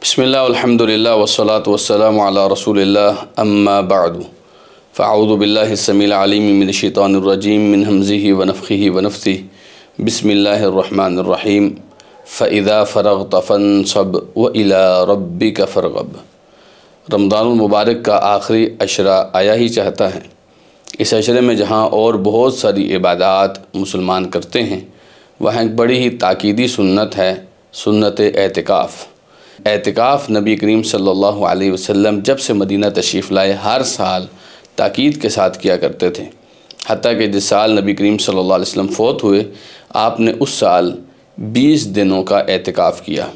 बिस्मिल्लाह अल्हम्दुलिल्लाह वस्सलातु वस्सलामु अला रसूलिल्लाह अम्मा बअदु फ़अऊज़ु बिल्लाहि स्समीइल अलीम मिनश शैतानिर रजीम मिन हमज़िहि व नफ़्ख़िहि व नफ़्सिहि बिस्मिल्लाहिर रहमानिर रहीम फ़इज़ा फ़रग़्त फ़ंसब व इला रब्बिका फ़रग़ब। रमज़ानुल मुबारक का आखिरी अशरा आया ही चाहता है। इस अशरे में जहाँ और बहुत सारी इबादात मुसलमान करते हैं, वहाँ एक बड़ी ही ताकीदी सुन्नत है, सुन्नत एतिकाफ़। एतिकाफ़ नबी करीम सल्लल्लाहु अलैहि वसल्लम जब से मदीना तशरीफ़ लाए हर साल ताकीद के साथ किया करते थे। हत्ता कि जिस साल नबी करीम सल्लल्लाहु अलैहि वसल्लम फ़ौत हुए, आपने उस साल 20 दिनों का एतिकाफ़ किया।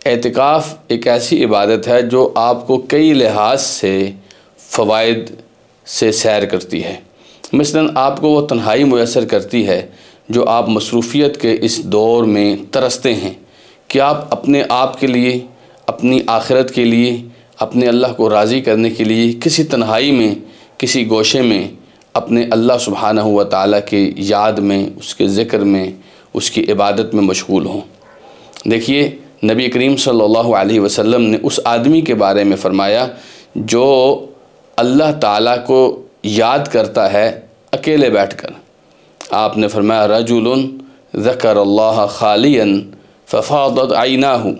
एतिकाफ़ एक ऐसी इबादत है जो आपको कई लिहाज से फ़वाइद से सैर करती है। मसलन आपको वो तन्हाई मुयस्सर करती है जो आप मसरूफ़ियत के इस दौर में तरसते हैं कि आप अपने आप के लिए, अपनी आखिरत के लिए, अपने अल्लाह को राज़ी करने के लिए किसी तन्हाई में, किसी गोशे में अपने अल्लाह सुब्हानहू व तआला के याद में, उसके ज़िक्र में, उसकी इबादत में मशगूल हों। देखिए, नबी करीम सल्लल्लाहु अलैहि वसल्लम ने उस आदमी के बारे में फ़रमाया जो अल्लाह ताला को याद करता है अकेले बैठकर। आपने फरमाया रजुलुन ज़करल्लाह खालियन फ़फ़ादत ऐनाहु।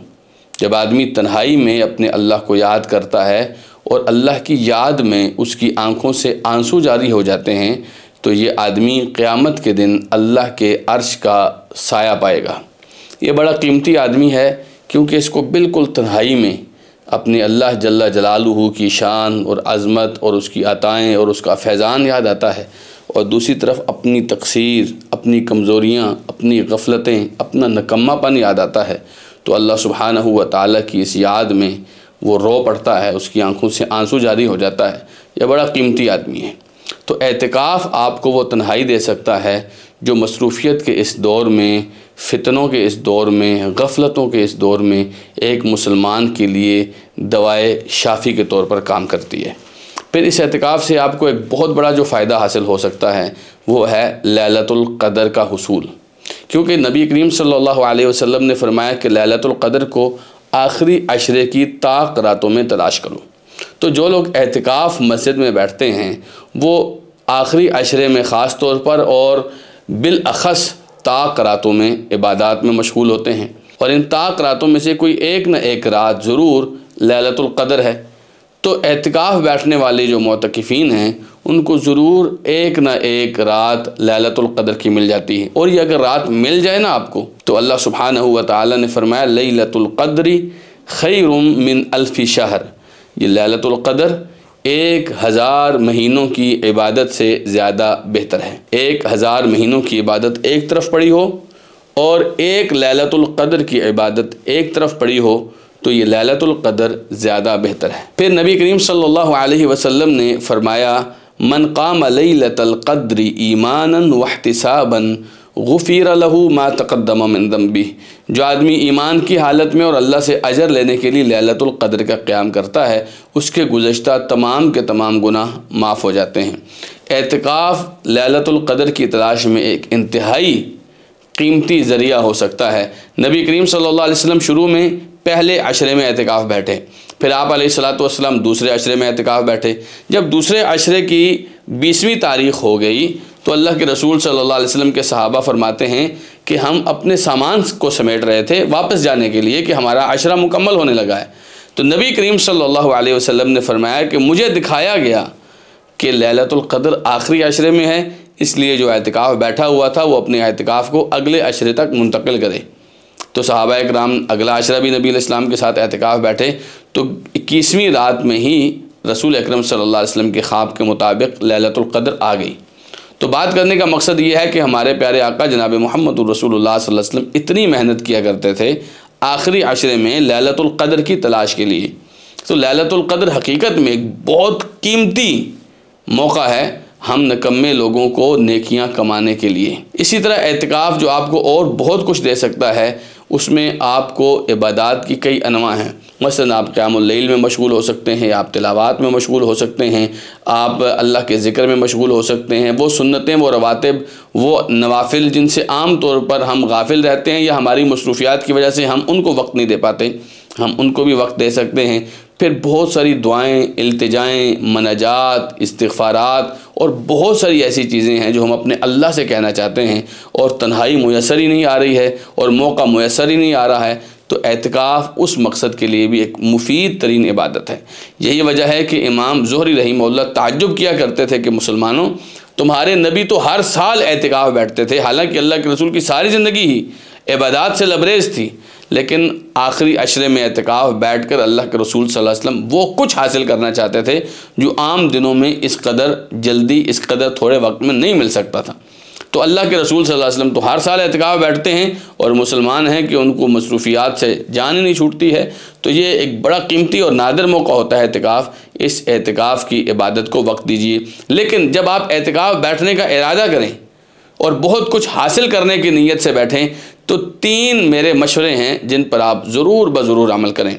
जब आदमी तन्हाई में अपने अल्लाह को याद करता है और अल्लाह की याद में उसकी आँखों से आंसू जारी हो जाते हैं, तो ये आदमी क़यामत के दिन अल्लाह के अर्श का साया पाएगा। ये बड़ा कीमती आदमी है क्योंकि इसको बिल्कुल तन्हाई में अपने अल्लाह जल्ला जलालुहू की शान और अज़मत और उसकी अताएँ और उसका फैज़ान याद आता है, और दूसरी तरफ अपनी तक़सीर, अपनी कमज़ोरियाँ, अपनी गफ़लतें, अपना नकम्मापन याद आता है। तो अल्लाह सुब्हानहू व तआला की इस याद में वो रो पड़ता है, उसकी आँखों से आंसू जारी हो जाता है। यह बड़ा कीमती आदमी है। तो एतिकाफ़ आपको वो तन्हाई दे सकता है जो मसरूफ़ियत के इस दौर में, फ़ितनों के इस दौर में, गफ़लतों के इस दौर में एक मुसलमान के लिए दवाए शाफ़ी के तौर पर काम करती है। फिर इस एतिकाफ़ से आपको एक बहुत बड़ा जो फ़ायदा हासिल हो सकता है वो है लैलतुल क़द्र का हुसूल। क्योंकि नबी करीम सल्लल्लाहु अलैहि वसल्लम ने फ़रमाया कि लैलतुल क़द्र को आखिरी अशरे की ताक रातों में तलाश करो। तो जो लोग एतिकाफ़ मस्जिद में बैठते हैं वो आखिरी अशरे में ख़ास तौर पर और बिलअख़स ताक रातों में इबादात में मशगूल होते हैं, और इन ताक रातों में से कोई एक न एक रात ज़रूर लैलतुल क़द्र है। तो एतिकाफ़ बैठने वाले जो मोतकिफ़ीन हैं उनको ज़रूर एक न एक रात लैलतुल क़द्र की मिल जाती है। और ये अगर रात मिल जाए ना आपको, तो अल्लाह सुब्हानहू व तआला ने फ़रमाया लैलतुल क़द्रि खैरुम मिन अल्फ़ि शहर। ये लैलतुल क़द्र 1000 महीनों की इबादत से ज़्यादा बेहतर है। 1000 महीनों की इबादत एक तरफ पड़ी हो और एक लैलतुल क़द्र की इबादत एक तरफ पड़ी हो, तो ये लैलतुल क़द्र ज़्यादा बेहतर है। फिर नबी करीम सल्लल्लाहु अलैहि वसल्लम ने फ़रमाया मन क़ाम लैलतुल क़द्रि ईमानन वहतिसाबन गुफ़िर लहू मा तक़द्दम मिन ज़ंबिह। जो आदमी ईमान की हालत में और अल्लाह से अजर लेने के लिए लैलतुल क़द्र का क़याम करता है, उसके गुज़श्ता तमाम के तमाम गुनाह माफ़ हो जाते हैं। एतिकाफ़ लैलतुल क़द्र की तलाश में एक इंतहाई कीमती ज़रिया हो सकता है। नबी करीम सल्लल्लाहु अलैहि वसल्लम शुरू में पहले अशरे में एतिकाफ़ बैठे, फिर आप अलैहिस्सलातु वस्सलाम दूसरे अशरे में एतिकाफ़ बैठे। जब दूसरे अशरे की 20वीं तारीख़ हो गई तो अल्लाह के रसूल सल्लल्लाहु अलैहि वसल्लम के सहाबा फरमाते हैं कि हम अपने सामान को समेट रहे थे वापस जाने के लिए कि हमारा अशरा मुकम्मल होने लगा है। तो नबी करीम सल्लल्लाहु अलैहि वसल्लम ने फरमाया कि मुझे दिखाया गया कि लैलतुल क़द्र आखिरी अशरे में है, इसलिए जो एतिकाफ़ बैठा हुआ था वो अपने एतिकाफ़ को अगले अशरे तक मुंतकिल करे। तो सहाबा इकराम अगला अशरा भी नबी अलैहिस्सलाम के साथ एतिकाफ़ बैठे। तो 21वीं रात में ही रसूल अकरम सल्लल्लाहु अलैहि वसल्लम के ख्वाब के मुताबिक लैलतुल क़द्र आ गई। तो बात करने का मकसद ये है कि हमारे प्यारे आका जनाब मुहम्मदुर रसूलुल्लाह सल्लल्लाहु अलैहि वसल्लम इतनी मेहनत किया करते थे आखिरी अशरे में लैलतुल क़द्र की तलाश के लिए। तो लैलतुल क़द्र हकीकत में एक बहुत कीमती मौका है हम निकम्मे लोगों को नेकियां कमाने के लिए। इसी तरह एतिकाफ़ जो आपको और बहुत कुछ दे सकता है, उसमें आपको इबादत की कई अनवा हैं। मसलन आप क़यामुल लैल में मशगूल हो सकते हैं, आप तिलावत में मशगूल हो सकते हैं, आप अल्लाह के ज़िक्र में मशगूल हो सकते हैं। वो सुन्नतें, वो रवातिब, वो नवाफिल जिनसे आम तौर पर हम गाफिल रहते हैं या हमारी मसरूफ़ियात की वजह से हम उनको वक्त नहीं दे पाते, हम उनको भी वक्त दे सकते हैं। फिर बहुत सारी दुआएं, इल्तिजाएं, मनाजात, इस्तिग़फ़ारात और बहुत सारी ऐसी चीज़ें हैं जो हम अपने अल्लाह से कहना चाहते हैं और तन्हाई मुयस्सर ही नहीं आ रही है और मौका मुयस्सर ही नहीं आ रहा है, तो एतिकाफ़ उस मकसद के लिए भी एक मुफीद तरीन इबादत है। यही वजह है कि इमाम ज़ुहरी रहमहुल्लाह ताज्जुब किया करते थे कि मुसलमानों, तुम्हारे नबी तो हर साल एतिकाफ़ बैठते थे, हालांकि अल्लाह के रसूल की सारी ज़िंदगी ही इबादत से लबरेज़ थी, लेकिन आखिरी अशरे में एतिकाफ़ बैठकर अल्लाह के रसूल सल्लल्लाहु अलैहि वसल्लम वो कुछ हासिल करना चाहते थे जो आम दिनों में इस कदर जल्दी, इस कदर थोड़े वक्त में नहीं मिल सकता था। तो अल्लाह के रसूल सल्लल्लाहु अलैहि वसल्लम तो हर साल एतिकाफ़ बैठते हैं और मुसलमान हैं कि उनको मसरूफ़ियात से जान ही नहीं छूटती है। तो ये एक बड़ा कीमती और नादिर मौका होता है एतिकाफ़। इस एतिकाफ़ की इबादत को वक्त दीजिए। लेकिन जब आप एतिकाफ़ बैठने का इरादा करें और बहुत कुछ हासिल करने की नीयत से बैठें, तो 3 मेरे मशवरे हैं जिन पर आप ज़रूर ब-ज़रूर अमल करें।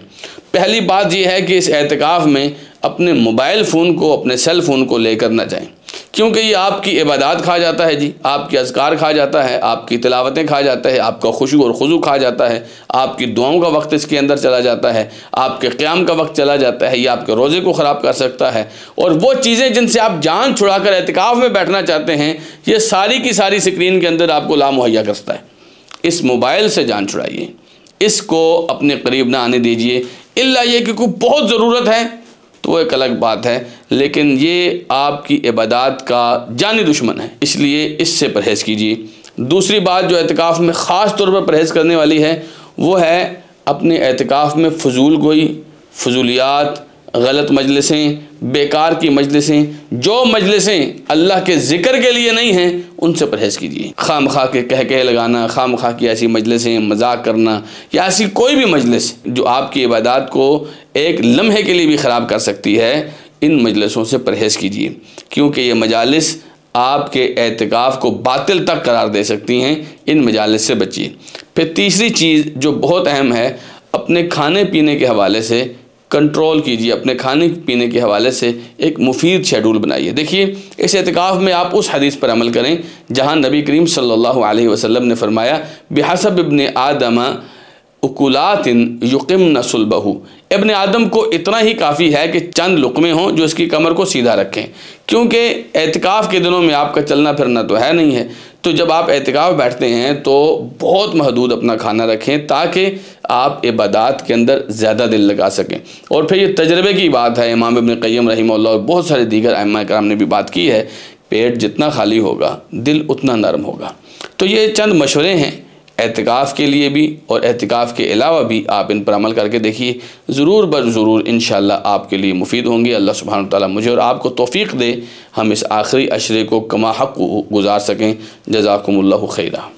पहली बात यह है कि इस एतिकाफ़ में अपने मोबाइल फ़ोन को, अपने सेल फ़ोन को लेकर ना जाएं, क्योंकि ये आपकी इबादत खा जाता है जी, आपके अज़कार खा जाता है, आपकी तिलावतें खा जाता है, आपका खुशू और खुजू खा जाता है, आपकी दुआओं का वक्त इसके अंदर चला जाता है, आपके क़याम का वक्त चला जाता है, ये आपके रोज़े को ख़राब कर सकता है। और वो चीज़ें जिनसे आप जान छुड़ाकर एतिकाफ़ में बैठना चाहते हैं, ये सारी की सारी स्क्रीन के अंदर आपको ला मुहैया करता है। इस मोबाइल से जान छुड़ाइए, इसको अपने करीब ना आने दीजिए, इल्ला ये कि कोई बहुत ज़रूरत है तो वो एक अलग बात है, लेकिन ये आपकी इबादत का जानी दुश्मन है, इसलिए इससे परहेज़ कीजिए। दूसरी बात जो एतिकाफ़ में ख़ास तौर पर परहेज़ करने वाली है वो है अपने एतिकाफ़ में फ़ुज़ूल गोई, फ़ुज़ूलियात, गलत मजलिसें, बेकार की मजलिसें, जो मजलिसें अल्लाह के ज़िक्र के लिए नहीं हैं उनसे परहेज़ कीजिए। खामखा के कह लगाना, खामखा की ऐसी मजलिसें, मजाक करना या ऐसी कोई भी मजलिस जो आपकी इबादत को एक लम्हे के लिए भी ख़राब कर सकती है, इन मजलिसों से परहेज़ कीजिए, क्योंकि ये मजालिस आपके एतिकाफ़ को बातिल तक करार दे सकती हैं। इन मजालिस से बचिए। फिर तीसरी चीज़ जो बहुत अहम है, अपने खाने पीने के हवाले से कंट्रोल कीजिए। अपने खाने पीने के हवाले से एक मुफीद शेड्यूल बनाइए। देखिए, इस एतिकाफ़ में आप उस हदीस पर अमल करें जहाँ नबी करीम सल्लल्लाहु अलैहि वसल्लम ने फरमाया, बिहसब इब्ने आदम उकुलातिन युक़िमन सुल्बहु, इब्ने आदम को इतना ही काफ़ी है कि चंद लुक़मे हों जो इसकी कमर को सीधा रखें, क्योंकि एतिकाफ़ के दिनों में आपका चलना फिरना तो है नहीं है। तो जब आप एतिकाफ़ बैठते हैं तो बहुत महदूद अपना खाना रखें ताकि आप इबादत के अंदर ज़्यादा दिल लगा सकें। और फिर ये तजर्बे की बात है, इमाम इब्न क़य्यिम रहमहुल्लाह और बहुत सारे दीगर अइम्मा किराम ने भी बात की है, पेट जितना खाली होगा दिल उतना नरम होगा। तो ये चंद मशवरे हैं एतिकाफ़ के लिए भी, और एतिकाफ़ के अलावा भी आप इन पर अमल करके देखिए, ज़रूर ज़रूर इंशाअल्लाह आपके लिए मुफीद होंगे। अल्लाह सुब्हानहू व तआला मुझे और आपको तौफ़ीक़ दे हम इस आखिरी अशरे को कमा हक़ गुज़ार सकें। जज़ाकुमुल्लाहु खैरा।